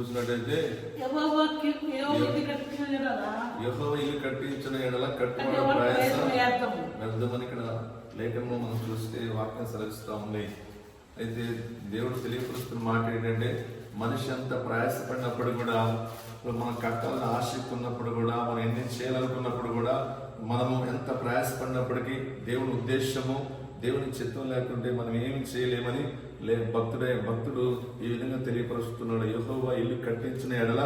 చూసినట్టయితే యెహోవా ఇల్లు కట్టించిన ఎడల కట్టుబడి ప్రయాస వ్యర్థమని ఇక్కడ లేఖనంలో మనం చూస్తే వాక్యం సెలవిస్తా ఉంది. అయితే దేవుడు తెలియపరుస్తున్న మాట ఏంటంటే, మనిషి అంత ప్రయాసపడినప్పుడు కూడా, మనం కట్టాలని ఆశిస్తున్నప్పుడు కూడా, మనం ఎన్ని చేయాలనుకున్నప్పుడు కూడా, మనము ఎంత ప్రయాసపడినప్పటికీ దేవుని ఉద్దేశము, దేవుని చిత్తం లేకుంటే మనం ఏమి చేయలేమని భక్తుడు ఈ విధంగా తెలియపరుస్తున్నాడు. యెహోవా ఇల్లు కట్టించిన ఎడల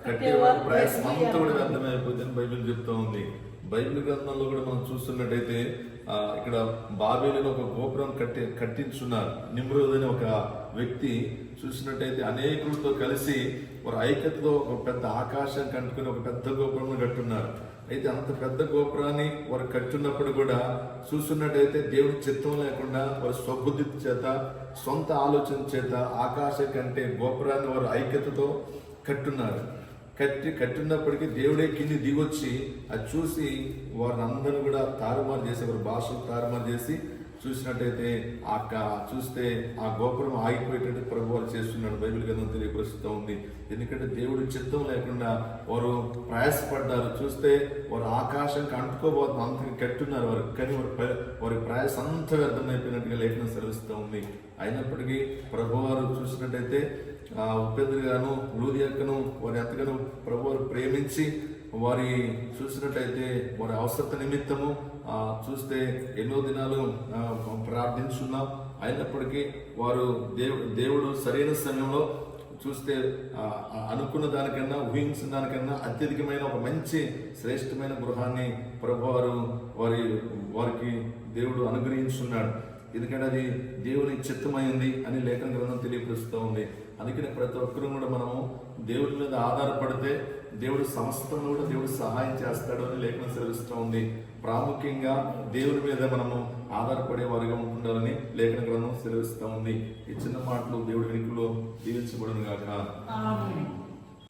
కట్టేవారు ప్రయాసం అంతా కూడా వ్యర్థమైపోతుందని బైబిల్ చెప్తా ఉంది. బైబిల్ గ్రంథంలో కూడా మనం చూస్తున్నట్టయితే ఇక్కడ బాబేలులో ఒక గోపురం కట్టించున్నారు. నిమ్రోద్ అనే ఒక వ్యక్తి చూసినట్టయితే అనేకులతో కలిసి వారి ఐక్యతతో ఒక పెద్ద ఆకాశం కంటుకుని ఒక పెద్ద గోపురం కట్టున్నారు. అయితే అంత పెద్ద గోపురాన్ని వారు కట్టున్నప్పుడు కూడా చూస్తున్నట్టయితే దేవుడి చిత్తం లేకుండా వారి స్వబుద్ధి చేత, సొంత ఆలోచన చేత ఆకాశం కంటే గోపురాన్ని వారు ఐక్యతతో కట్టున్నారు. కట్టినప్పటికీ దేవుడే కింది దిగొచ్చి అది చూసి వారిని అందరూ కూడా తారుమారు చేసి, వారి భాషలు తారుమారు చేసి చూసినట్టయితే చూస్తే ఆ గోపురం ఆగిపోయేటట్టు ప్రభు వారు చేస్తున్నాడు. బైబిల్ గ్రంథం తెలియపరుస్తూ ఉంది. ఎందుకంటే దేవుడి చిత్తం లేకుండా వారు ప్రయాసపడ్డారు. చూస్తే వారు ఆకాశానికి అంటుకోబోతున్నారు, అంతగా కట్టున్నారు వారు, కానీ వారి ప్రయాస అంతా వ్యర్థమైపోయినట్టుగా లేఖనం సెలవిస్తూ ఉంది. అయినప్పటికీ ప్రభు వారు చూసినట్టయితే ఉపేంద్ర గాను, లూదియక్కను వారి ఎంతగానో ప్రభు వారు ప్రేమించి వారి చూసినట్టయితే వారి అవసరత నిమిత్తము చూస్తే ఎన్నో దినాలు ప్రార్థించున్నాం. అయినప్పటికీ వారు దేవుడు సరైన సమయంలో చూస్తే అనుకున్న దానికన్నా, ఊహించిన దానికన్నా అత్యధికమైన ఒక మంచి శ్రేష్టమైన గృహాన్ని ప్రభువారు వారికి దేవుడు అనుగ్రహించున్నాడు. ఎందుకంటే అది దేవుని చిత్తమైంది అని లేఖన గ్రంథం తెలియపరుస్తూ ఉంది. అందుకని ప్రతి ఒక్కరూ కూడా మనము దేవుడి మీద ఆధారపడితే దేవుడు సమస్తం కూడా దేవుడు సహాయం చేస్తాడు అని లేఖనం సెలవిస్తూ ఉంది. ప్రాముఖ్యంగా దేవుడి మీద మనము ఆధారపడే వారిగా ఉండాలని లేఖన గ్రంథం సెలవిస్తూ ఉంది. ఈ చిన్న మాటలు దేవుడి వెనుకలో దీవించబడును గాక.